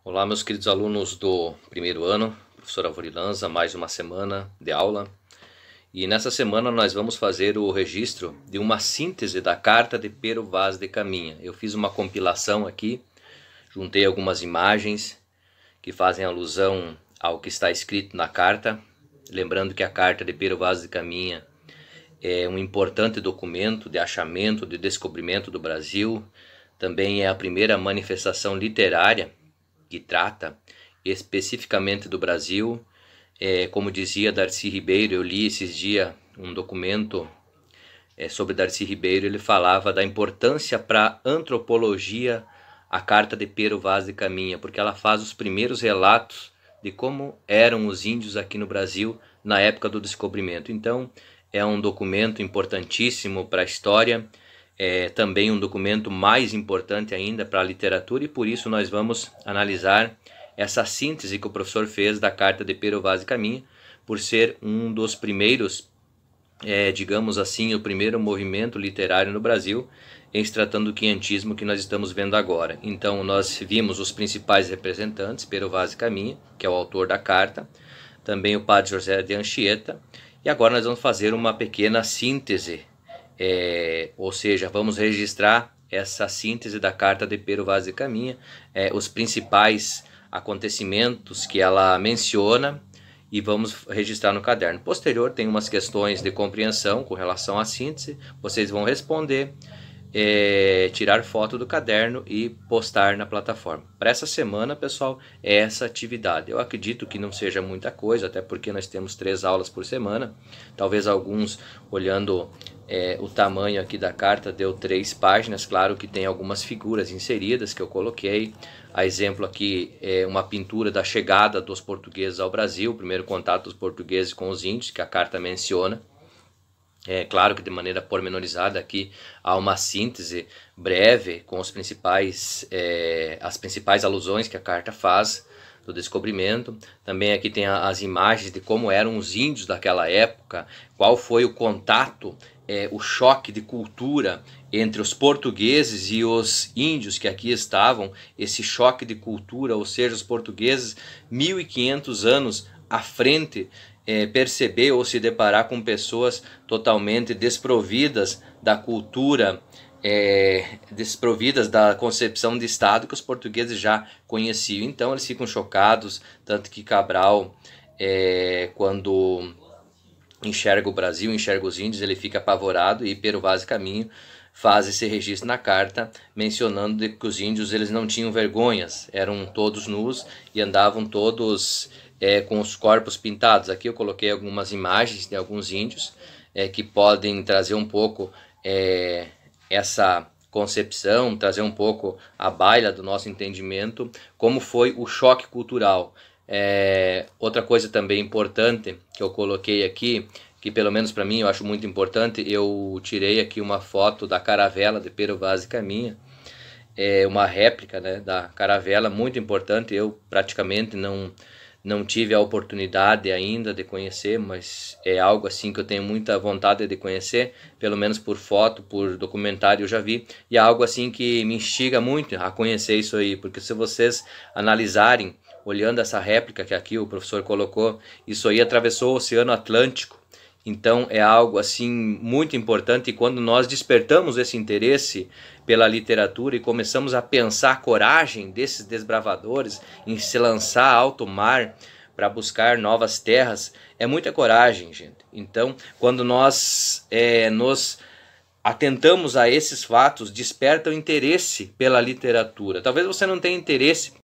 Olá, meus queridos alunos do primeiro ano, professor Alvori Lanza, mais uma semana de aula. E nessa semana nós vamos fazer o registro de uma síntese da carta de Pero Vaz de Caminha. Eu fiz uma compilação aqui, juntei algumas imagens que fazem alusão ao que está escrito na carta. Lembrando que a carta de Pero Vaz de Caminha é um importante documento de achamento, de descobrimento do Brasil. Também é a primeira manifestação literária que trata especificamente do Brasil. Como dizia Darcy Ribeiro, eu li esses dias um documento sobre Darcy Ribeiro. Ele falava da importância para a antropologia a carta de Pero Vaz de Caminha, porque ela faz os primeiros relatos de como eram os índios aqui no Brasil na época do descobrimento. Então é um documento importantíssimo para a história, também um documento mais importante ainda para a literatura, e por isso nós vamos analisar essa síntese que o professor fez da carta de Pero Vaz de Caminha, por ser um dos primeiros, digamos assim, o primeiro movimento literário no Brasil em se tratando do quinhentismo que nós estamos vendo agora. Então nós vimos os principais representantes, Pero Vaz de Caminha, que é o autor da carta, também o padre José de Anchieta, e agora nós vamos fazer uma pequena síntese, ou seja, vamos registrar essa síntese da carta de Pero Vaz de Caminha, os principais acontecimentos que ela menciona, e vamos registrar no caderno. Posterior tem umas questões de compreensão com relação à síntese, vocês vão responder, tirar foto do caderno e postar na plataforma. Para essa semana, pessoal, é essa atividade. Eu acredito que não seja muita coisa, até porque nós temos 3 aulas por semana. Talvez alguns, olhando o tamanho aqui da carta, deu 3 páginas. Claro que tem algumas figuras inseridas que eu coloquei. A exemplo aqui é uma pintura da chegada dos portugueses ao Brasil, o primeiro contato dos portugueses com os índios, que a carta menciona. Claro que de maneira pormenorizada aqui há uma síntese breve com os as principais alusões que a carta faz do descobrimento. Também aqui tem as imagens de como eram os índios daquela época, qual foi o contato, o choque de cultura entre os portugueses e os índios que aqui estavam, esse choque de cultura, ou seja, os portugueses 1500 anos à frente, perceber ou se deparar com pessoas totalmente desprovidas da cultura, desprovidas da concepção de Estado que os portugueses já conheciam. Então eles ficam chocados, tanto que Cabral, quando enxerga o Brasil, enxerga os índios, ele fica apavorado, e Pero Vaz de Caminha faz esse registro na carta, mencionando que os índios eles não tinham vergonhas, eram todos nus e andavam todos com os corpos pintados. Aqui eu coloquei algumas imagens de alguns índios que podem trazer um pouco essa concepção, trazer um pouco a baila do nosso entendimento, como foi o choque cultural. Outra coisa também importante que eu coloquei aqui, que pelo menos para mim eu acho muito importante, eu tirei aqui uma foto da caravela de Pero Vaz de Caminha, uma réplica, né, da caravela, muito importante. Eu praticamente não tive a oportunidade ainda de conhecer, mas é algo assim que eu tenho muita vontade de conhecer, pelo menos por foto, por documentário eu já vi, e é algo assim que me instiga muito a conhecer isso aí, porque se vocês analisarem, olhando essa réplica que aqui o professor colocou, isso aí atravessou o Oceano Atlântico. Então é algo assim muito importante, e quando nós despertamos esse interesse pela literatura e começamos a pensar a coragem desses desbravadores em se lançar a alto mar para buscar novas terras, é muita coragem, gente. Então quando nós nos atentamos a esses fatos, desperta o interesse pela literatura. Talvez você não tenha interesse